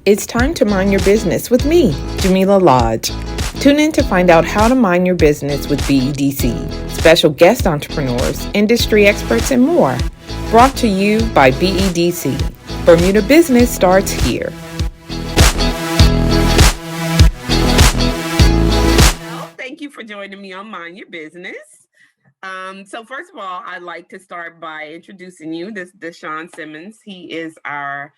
It's time to mind your business with me, Jamillah Lodge. Tune in to find out how to mind your business with BEDC, special guest entrepreneurs, industry experts, and more. Brought to you by BEDC. Bermuda Business starts here. Well, thank you for joining me on Mind Your Business. So first of all, I'd like to start by introducing you. This Desean Simmons. He is our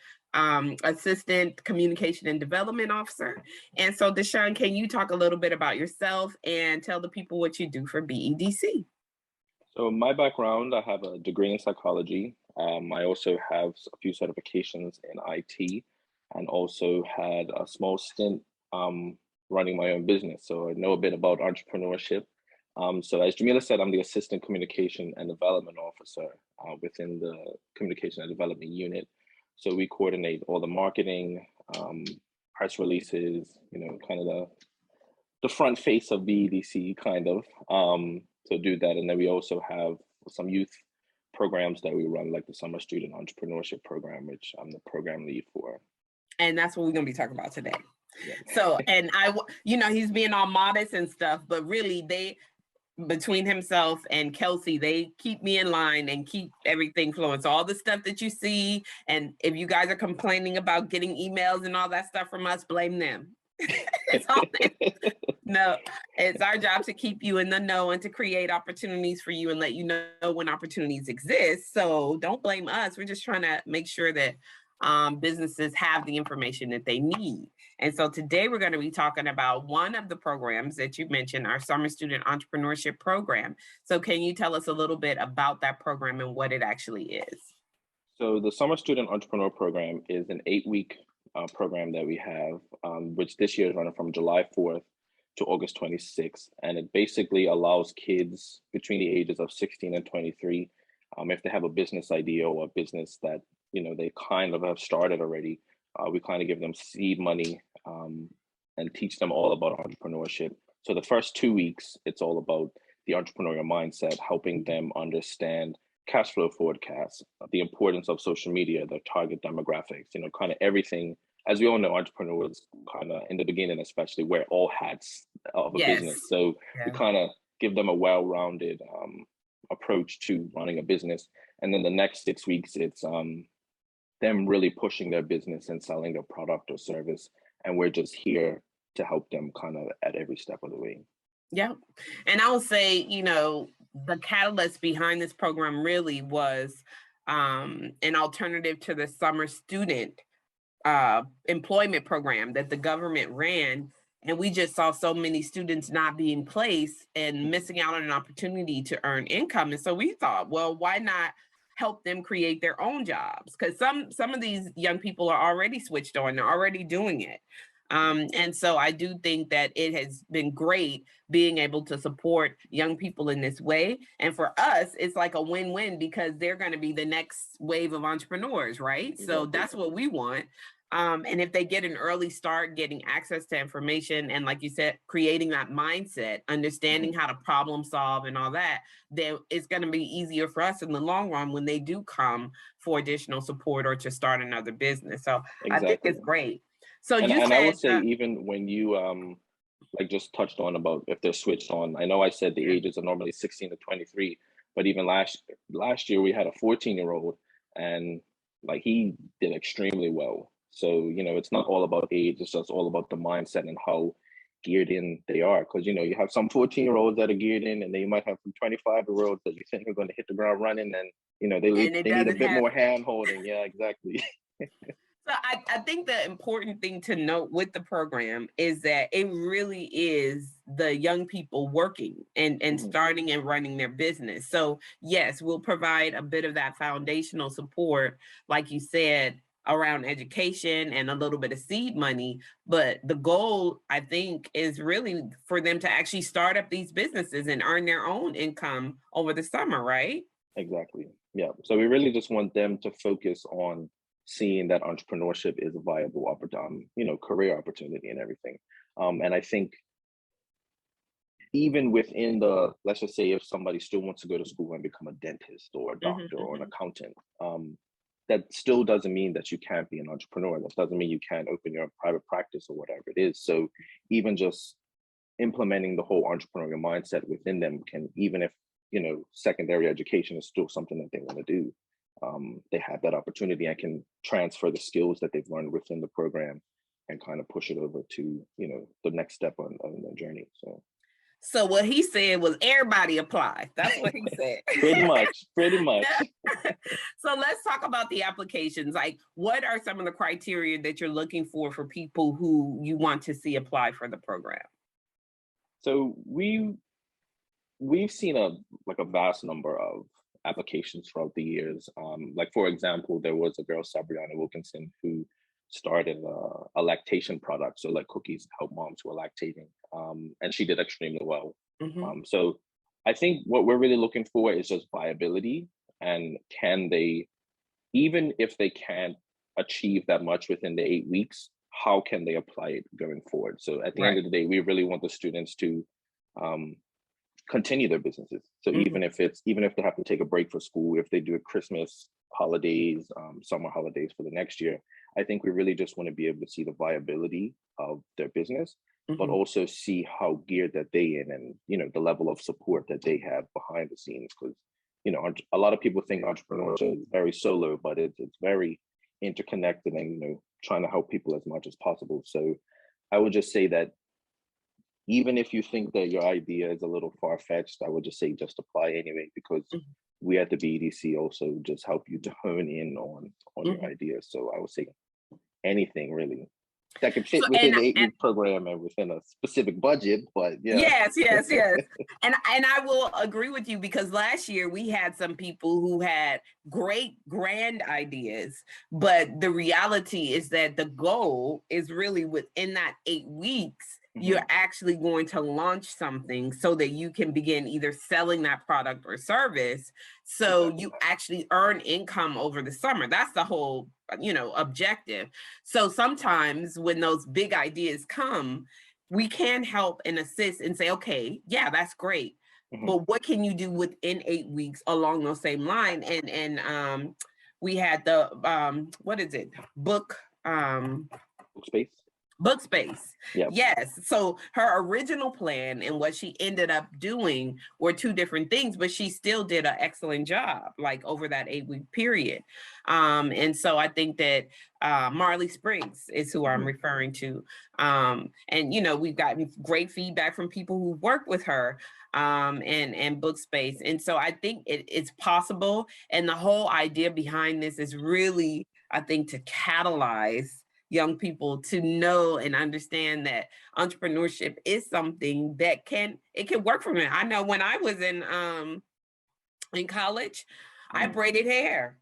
Assistant Communication and Development Officer. And so Desean, can you talk a little bit about yourself and tell the people what you do for BEDC? So my background, I have a degree in psychology. I also have a few certifications in IT and also had a small stint running my own business. So I know a bit about entrepreneurship. So as Jamila said, I'm the Assistant Communication and Development Officer within the Communication and Development Unit. So we coordinate all the marketing, press releases, kind of the front face of BEDC kind of to do that. And then we also have some youth programs that we run, like the Summer Student Entrepreneurship Program, which I'm the program lead for. And that's what we're going to be talking about today. Yeah. So, and he's being all modest and stuff, but really between himself and Kelsey, they keep me in line and keep everything flowing. So all the stuff that you see, and if you guys are complaining about getting emails and all that stuff from us, blame them. It's all No, it's our job to keep you in the know and to create opportunities for you and let you know when opportunities exist. So don't blame us. We're just trying to make sure that businesses have the information that they need. And so today we're going to be talking about one of the programs that you mentioned, our Summer Student Entrepreneurship Program. So can you tell us a little bit about that program and what it actually is? So the Summer Student Entrepreneur Program is an 8-week program that we have, which this year is running from July 4th to August 26th. And it basically allows kids between the ages of 16 and 23, if they have a business idea or a business that they kind of have started already, we kind of give them seed money and teach them all about entrepreneurship. So the first 2 weeks, it's all about the entrepreneurial mindset, helping them understand cash flow forecasts, the importance of social media, their target demographics, kind of everything. As we all know, entrepreneurs kind of in the beginning, especially, wear all hats of a business. So we kind of give them a well-rounded approach to running a business. And then the next 6 weeks, it's them really pushing their business and selling their product or service. And we're just here to help them kind of at every step of the way. Yeah. And I will say, the catalyst behind this program really was an alternative to the summer student employment program that the government ran. And we just saw so many students not being placed and missing out on an opportunity to earn income. And so we thought, well, why not help them create their own jobs? Because some of these young people are already switched on, they're already doing it. And so I do think that it has been great being able to support young people in this way. And for us, it's like a win-win because they're going to be the next wave of entrepreneurs, right? Exactly. So that's what we want. And if they get an early start, getting access to information, and like you said, creating that mindset, understanding how to problem solve and all that, then it's going to be easier for us in the long run when they do come for additional support or to start another business. So exactly. I think it's great. So and I would say even when you like just touched on about if they're switched on, I know I said the ages are normally 16 to 23, but even last year we had a 14-year-old and like he did extremely well. So, it's not all about age, it's just all about the mindset and how geared in they are. Because, you have some 14-year-olds that are geared in and then you might have some 25-year-olds that you think are going to hit the ground running and, they need a bit more hand holding. Yeah, exactly. So I think the important thing to note with the program is that it really is the young people working and starting and running their business. So yes, we'll provide a bit of that foundational support, like you said, around education and a little bit of seed money. But the goal, I think, is really for them to actually start up these businesses and earn their own income over the summer, right? Exactly. Yeah. So we really just want them to focus on seeing that entrepreneurship is a viable career opportunity and everything. And I think even within let's just say if somebody still wants to go to school and become a dentist or a doctor or an accountant, that still doesn't mean that you can't be an entrepreneur. That doesn't mean you can't open your own private practice or whatever it is. So even just implementing the whole entrepreneurial mindset within them can, even if, you know, secondary education is still something that they want to do, they have that opportunity and can transfer the skills that they've learned within the program and kind of push it over to, you know, the next step on their journey. So what he said was everybody apply. That's what he said. pretty much. So let's talk about the applications. Like, what are some of the criteria that you're looking for people who you want to see apply for the program? So we've seen a vast number of applications throughout the years. Like, for example, there was a girl, Sabriana Wilkinson, who started a lactation product, so like cookies to help moms who are lactating, and she did extremely well. So I think what we're really looking for is just viability, and can they, even if they can't achieve that much within the 8 weeks, how can they apply it going forward? So at the end of the day, we really want the students to continue their businesses. So even if they have to take a break for school, if they do a Christmas holidays, summer holidays for the next year, I think we really just want to be able to see the viability of their business, but also see how geared that they in, and, you know, the level of support that they have behind the scenes. Because, you know, a lot of people think entrepreneurship is very solo, but it's very interconnected and, you know, trying to help people as much as possible. So I would just say that even if you think that your idea is a little far-fetched, I would just say just apply anyway, because we at the BDC also just help you to hone in on your idea. So I would say anything really that could fit within the 8-week program and within a specific budget, but yeah. Yes. And I will agree with you, because last year we had some people who had great grand ideas, but the reality is that the goal is really within that 8 weeks, you're actually going to launch something so that you can begin either selling that product or service, so you actually earn income over the summer. That's the whole, you know, objective. So sometimes when those big ideas come, we can help and assist and say, okay, yeah, that's great, but what can you do within 8 weeks along those same line? And we had the what is it, book space. Book space. Yep. Yes. So her original plan and what she ended up doing were two different things, but she still did an excellent job, like over that 8-week period. And so I think that Marley Spriggs is who I'm referring to. And, you know, we've gotten great feedback from people who work with her and book space. And so I think it's possible. And the whole idea behind this is really, I think, to catalyze young people to know and understand that entrepreneurship is something that can work for me. I know when I was in college, I braided hair.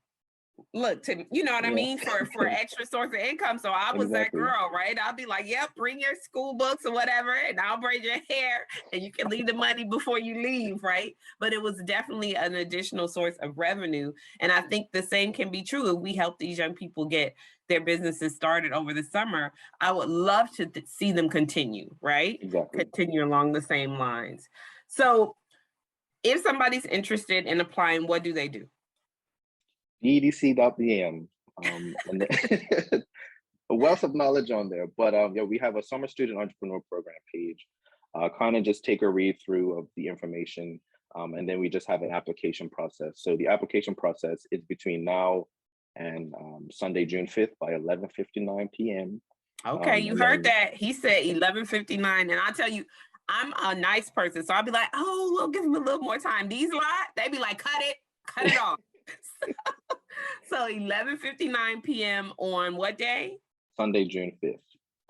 Look, to, you know what I mean, for extra source of income. So I was that girl, right? I'll be like, yep, bring your school books or whatever, and I'll braid your hair, and you can leave the money before you leave, right? But it was definitely an additional source of revenue. And I think the same can be true if we help these young people get their businesses started over the summer. I would love to see them continue, right? Continue along the same lines. So if somebody's interested in applying, what do they do? BDC.bm, and a wealth of knowledge on there. But yeah, we have a summer student entrepreneur program page. Kind of just take a read through of the information, and then we just have an application process. So the application process is between now and Sunday, June 5th by 11:59 p.m. Okay, you heard that. He said 11:59, and I'll tell you, I'm a nice person, so I'll be like, oh, we'll give him a little more time. These lot, they be like, cut it off. So 11:59 p.m. on what day? Sunday, June 5th.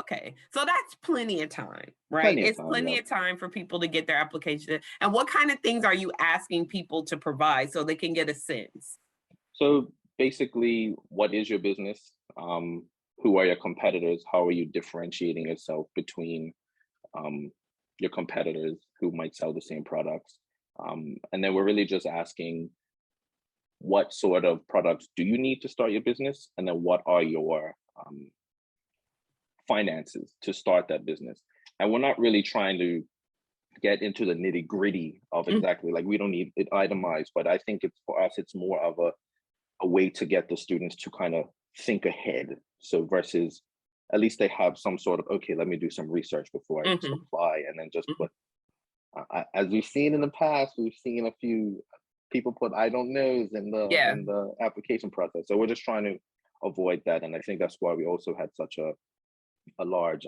Okay, so that's plenty of time, right? It's plenty of time for people to get their application. And what kind of things are you asking people to provide so they can get a sense? So basically, what is your business? Who are your competitors? How are you differentiating yourself between your competitors who might sell the same products? And then we're really just asking, what sort of products do you need to start your business? And then what are your finances to start that business? And we're not really trying to get into the nitty gritty of exactly, like, we don't need it itemized, but I think it's, for us, it's more of a way to get the students to kind of think ahead. So versus at least they have some sort of, okay, let me do some research before I just apply, and then just put, as we've seen in the past, we've seen a few people put I don't knows in the application process. So we're just trying to avoid that. And I think that's why we also had such a large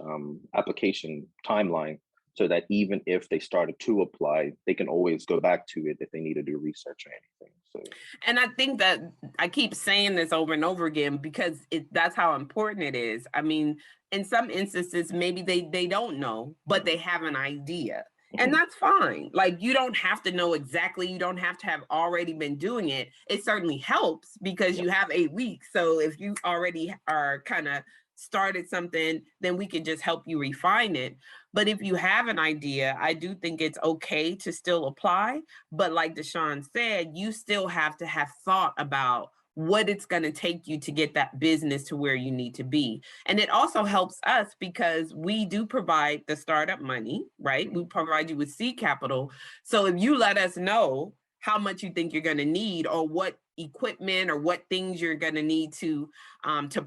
application timeline, so that even if they started to apply, they can always go back to it if they need to do research or anything. So, and I think that I keep saying this over and over again because that's how important it is. I mean, in some instances, maybe they don't know, but they have an idea. And that's fine. Like, you don't have to know exactly. You don't have to have already been doing it. It certainly helps because you have 8 weeks. So if you already are kind of started something, then we can just help you refine it. But if you have an idea, I do think it's okay to still apply. But like Desean said, you still have to have thought about what it's going to take you to get that business to where you need to be. And it also helps us because we do provide the startup money, right? We provide you with seed capital. So if you let us know how much you think you're going to need, or what equipment or what things you're going to need to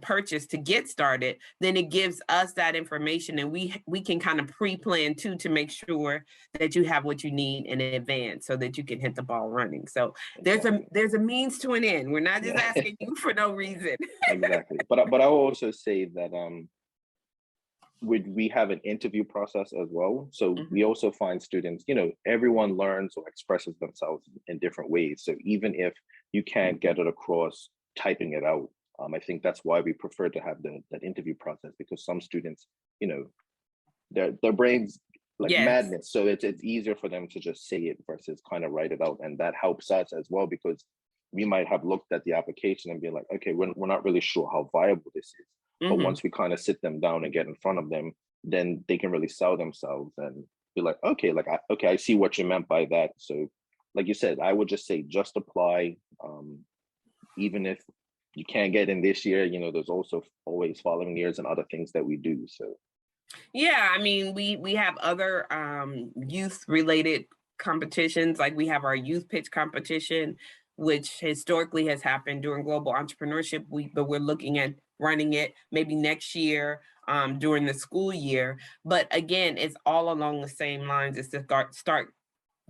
purchase to get started, then it gives us that information, and we can kind of pre-plan too, to make sure that you have what you need in advance so that you can hit the ball running. So there's a means to an end. We're not just asking you for no reason. Exactly. But I will also say that we have an interview process as well. So we also find students, everyone learns or expresses themselves in different ways. So even if you can't get it across typing it out, I think that's why we prefer to have that interview process, because some students, their brains like madness. So it's easier for them to just say it versus kind of write it out. And that helps us as well, because we might have looked at the application and be like, okay, we're not really sure how viable this is. But once we kind of sit them down and get in front of them, then they can really sell themselves and be like, okay, I see what you meant by that. So like you said, I would just say, just apply. Even if you can't get in this year, there's also always following years and other things that we do. So yeah, I mean, we have other youth related competitions. Like, we have our youth pitch competition, which historically has happened during Global Entrepreneurship Week, but we're looking at running it maybe next year during the school year. But again, it's all along the same lines. It's to start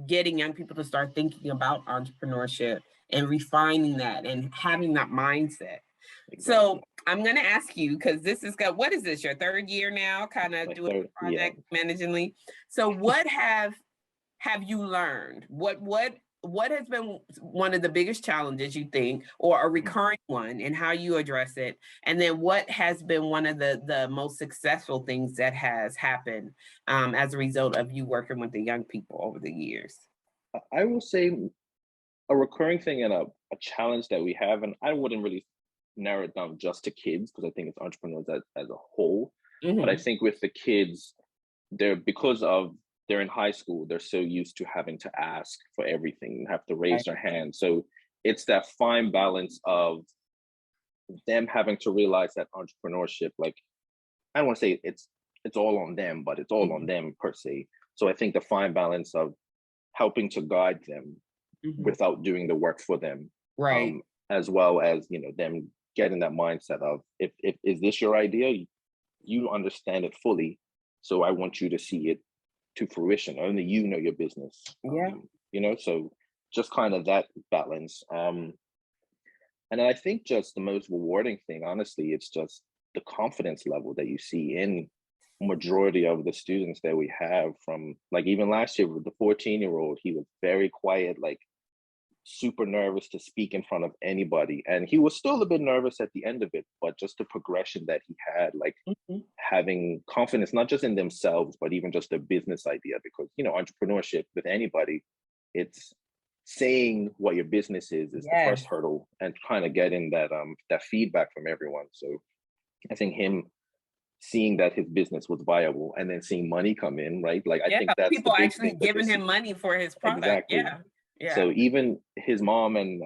getting young people to start thinking about entrepreneurship and refining that and having that mindset. Exactly. So I'm going to ask you, because this is what is this, your third year now, kind of doing the project managingly? So what have you learned? What has been one of the biggest challenges, you think, or a recurring one, and how you address it? And then what has been one of the most successful things that has happened as a result of you working with the young people over the years? I will say a recurring thing and a challenge that we have, and I wouldn't really narrow it down just to kids, because I think it's entrepreneurs as a whole. But I think with the kids, because they're in high school, they're so used to having to ask for everything, have to raise their hand. So it's that fine balance of them having to realize that entrepreneurship, like, I don't want to say it's all on them, but it's all on them per se. So I think the fine balance of helping to guide them without doing the work for them, as well as them getting that mindset of, if is this your idea, you understand it fully, so I want you to see it to fruition. Only you know your business. So just kind of that balance. And I think just the most rewarding thing, honestly, it's just the confidence level that you see in majority of the students that we have. From, like, even last year with the 14-year-old, he was very quiet, like super nervous to speak in front of anybody, and he was still a bit nervous at the end of it, but just the progression that he had, like having confidence not just in themselves, but even just a business idea. Because entrepreneurship with anybody, it's saying what your business is the first hurdle, and kind of getting that feedback from everyone. So I think him seeing that his business was viable and then seeing money come in, right? Like, I think that's people the big actually thing, giving him money for his product. Exactly. So even his mom and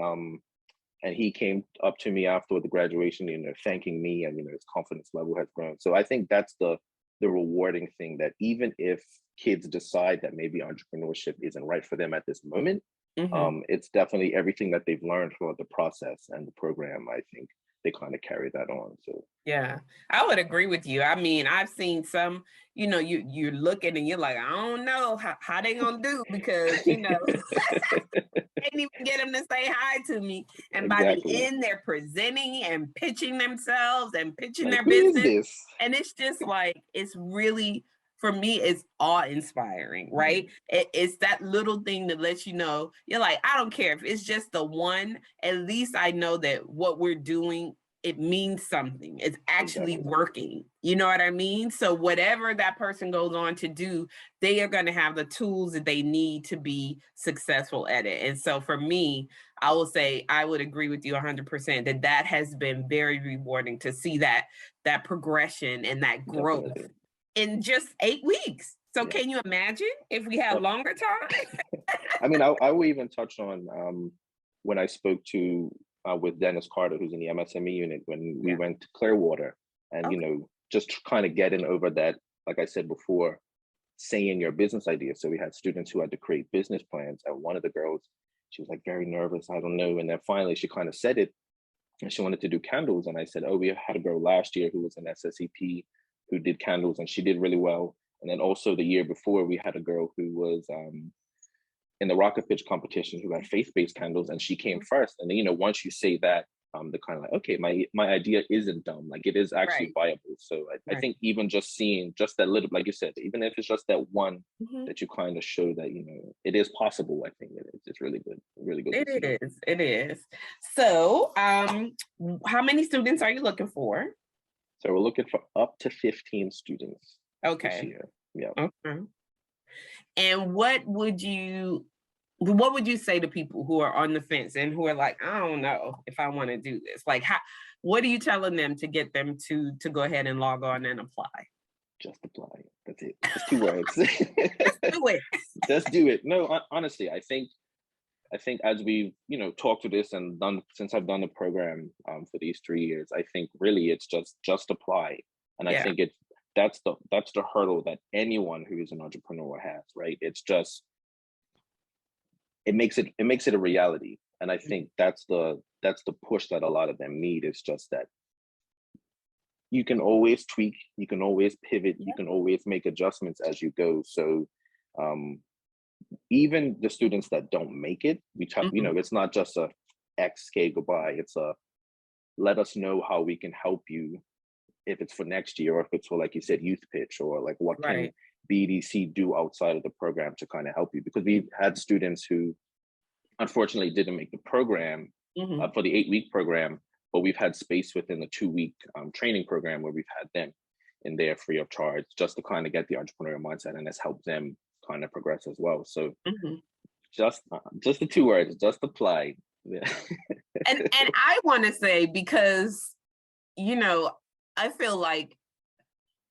he came up to me after the graduation, thanking me, and his confidence level has grown. So I think that's the rewarding thing, that even if kids decide that maybe entrepreneurship isn't right for them at this moment, It's definitely everything that they've learned throughout the process and the program. I think they kind of carry that on. So Yeah, I would agree with you. I mean, I've seen some, you're looking and you're like, I don't know how they gonna do because, can't even get them to say hi to me. And by the exactly. end, they're presenting and pitching themselves and pitching Like, their who is business. this? And it's just like, it's really, for me, it's awe-inspiring, right? It's that little thing that lets you know, you're like, I don't care if it's just the one, at least I know that what we're doing, it means something. It's actually Exactly. working. You know what I mean? So whatever that person goes on to do, they are going to have the tools that they need to be successful at it. And so for me, I will say I would agree with you 100% that that has been very rewarding to see that progression and that growth Definitely. in just 8 weeks. So Yeah. can you imagine if we had longer time? I mean, I will even touch on when I spoke to with Dennis Carter, who's in the MSME unit, when we went to Clearwater, and just kind of getting over that, like I said before, saying your business idea. So we had students who had to create business plans, and one of the girls, she was like very nervous, I don't know, and then finally she kind of said it, and she wanted to do candles, and I said, oh, we had a girl last year who was an SSEP who did candles, and she did really well. And then also the year before, we had a girl who was in the rocket pitch competition who had faith-based candles, and she came first. And then, once you say that, they're kind of like, okay, my idea isn't dumb, like it is actually viable. So I think even just seeing just that little, like you said, even if it's just that one that you kind of show that it is possible, I think it's really good, really good. It is. So how many students are you looking for? So we're looking for up to 15 students this year. Yeah. Okay. And what would you say to people who are on the fence and who are like, I don't know if I want to do this? Like, what are you telling them to get them to go ahead and log on and apply? Just apply. That's it. Just 2 words. Just do it. Just do it. No, honestly, I think as we've talked to this and done, since I've done the program for these 3 years, I think really it's just apply. And I think that's the hurdle that anyone who is an entrepreneur has, right? It's just it makes it a reality. And I think that's the push that a lot of them need. Is just that you can always tweak, you can always pivot, you can always make adjustments as you go. So even the students that don't make it, it's not just a XK goodbye. It's a let us know how we can help you, if it's for next year, or if it's for, like you said, youth pitch, or like what can BDC do outside of the program to kind of help you. Because we've had students who unfortunately didn't make the program for the 8-week program, but we've had space within the 2-week training program where we've had them in there free of charge, just to kind of get the entrepreneurial mindset, and it's helped them kind of progress as well. So just the 2 words, just apply. Yeah. and I want to say, because I feel like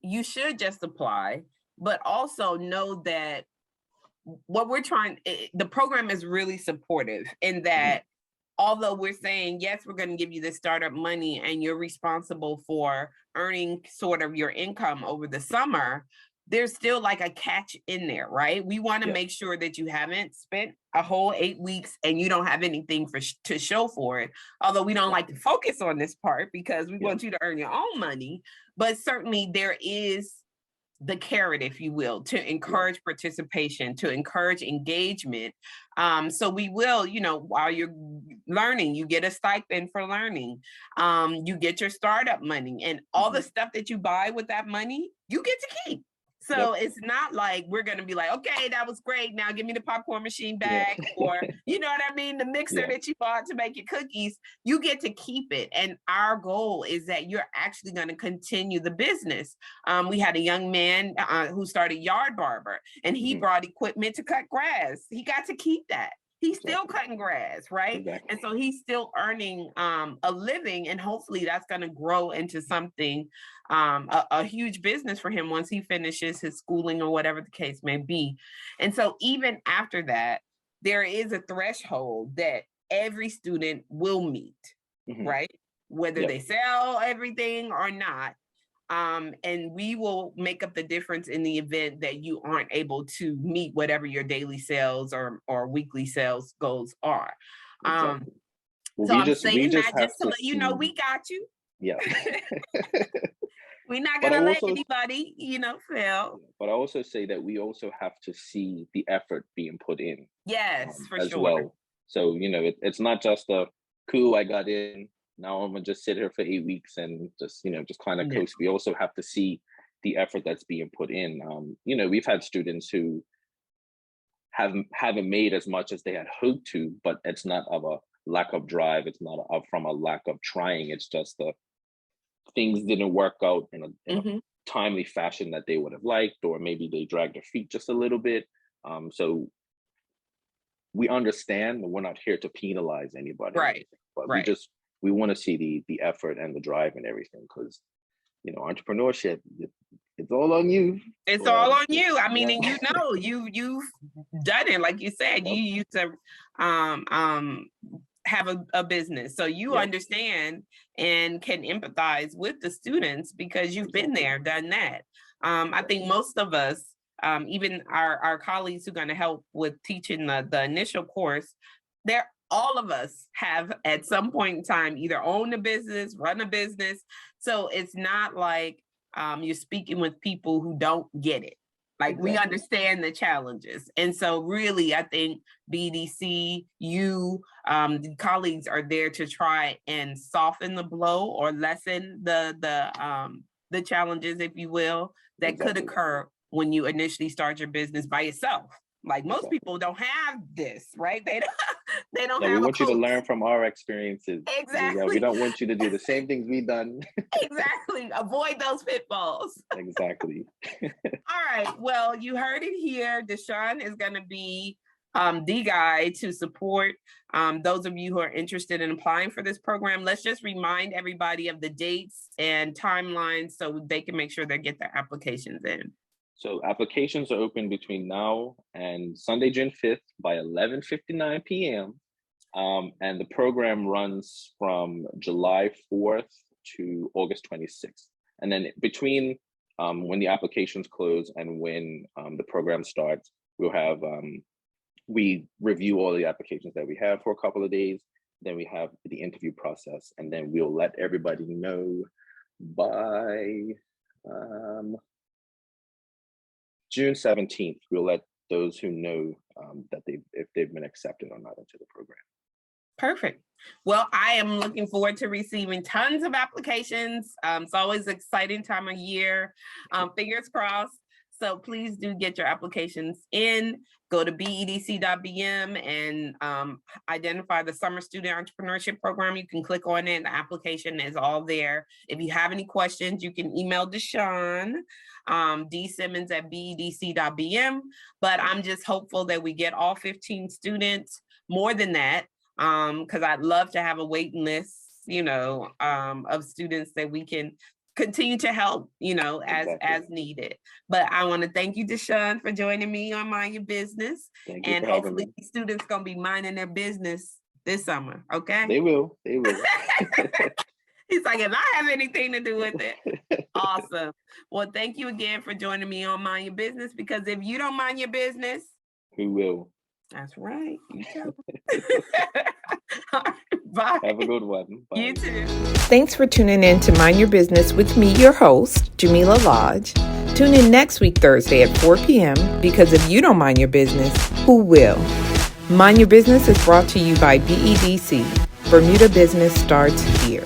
you should just apply, but also know that what we're the program is really supportive in that although we're saying, yes, we're going to give you the startup money and you're responsible for earning sort of your income over the summer, there's still like a catch in there, right? We want to make sure that you haven't spent a whole 8 weeks and you don't have anything to show for it. Although we don't like to focus on this part because we want you to earn your own money, but certainly there is the carrot, if you will, to encourage participation, to encourage engagement. So we will, while you're learning, you get a stipend for learning. You get your startup money, and all the stuff that you buy with that money, you get to keep. So it's not like we're going to be like, okay, that was great. Now give me the popcorn machine back, or you know what I mean? The mixer that you bought to make your cookies, you get to keep it. And our goal is that you're actually going to continue the business. We had a young man who started Yard Barber, and he brought equipment to cut grass. He got to keep that. He's still cutting grass, right? Exactly. And so he's still earning a living, and hopefully that's going to grow into something, a huge business for him once he finishes his schooling or whatever the case may be. And so even after that, there is a threshold that every student will meet, right? Whether they sell everything or not. And we will make up the difference in the event that you aren't able to meet whatever your daily sales or weekly sales goals are. Exactly. Well, So we I'm just saying that have just to to let you know see. we got you. Yeah. We're not But I gonna let also anybody, fail. but I also say that we also have to see the effort being put in Yes, for as sure. well. So, it's not just a cool, I got in, now I'm gonna just sit here for 8 weeks and just kind of No. coast. We also have to see the effort that's being put in. We've had students who haven't made as much as they had hoped to, but it's not of a lack of drive. It's not from a lack of trying. It's just the things didn't work out in a Mhm. timely fashion that they would have liked, or maybe they dragged their feet just a little bit. So we understand, and we're not here to penalize anybody or Right, anything, but right. we want to see the effort and the drive and everything, because entrepreneurship, it's all on you. It's But all on you. I mean, yeah, and you've done it, like you said. yep, You used to have a business, so you yep, understand and can empathize with the students because you've been exactly, there, done that. I think exactly, most of us, even our colleagues who are going to help with teaching the initial course, all of us have at some point in time either owned a business, run a business. So it's not like you're speaking with people who don't get it. Like we exactly, understand the challenges. And so really, I think BDC, the colleagues are there to try and soften the blow or lessen the challenges, if you will, that could exactly, occur when you initially start your business by yourself. Like most exactly. people don't have this, right? They don't Yeah, we have a want you to coach. learn from our experiences. Yeah, we Exactly. don't want you to do the same things we've done. Exactly. Avoid those pitfalls. Exactly. All right. Well, you heard it here. Desean is going to be the guy to support those of you who are interested in applying for this program. Let's just remind everybody of the dates and timelines so they can make sure they get their applications in. So applications are open between now and Sunday, June 5th by 11:59 p.m. And the program runs from July 4th to August 26th. And then between when the applications close and when the program starts, we review all the applications that we have for a couple of days. Then we have the interview process, and then we'll let everybody know by June 17th. We'll let those who know that if they've been accepted or not into the program. Perfect. Well, I am looking forward to receiving tons of applications. It's always an exciting time of year. Fingers crossed. So please do get your applications in. Go to bedc.bm and identify the Summer Student Entrepreneurship Program. You can click on it. The application is all there. If you have any questions, you can email Desean, Simmons at bedc.bm. But I'm just hopeful that we get all 15 students, more than that, because I'd love to have a waiting list, of students that we can continue to help, as needed. But I want to thank you, Desean, for joining me on Mind Your Business. Thank you And for having hopefully me. these students going to be minding their business this summer, okay? They will. He's like, if I have anything to do with it. Awesome. Well, thank you again for joining me on Mind Your Business, because if you don't mind your business, who will? That's right. You tell Bye. Have a good one. Bye. You too. Thanks for tuning in to Mind Your Business with me, your host, Jamillah Lodge. Tune in next week, Thursday at 4 p.m. because if you don't mind your business, who will? Mind Your Business is brought to you by BEDC. Bermuda Business starts here.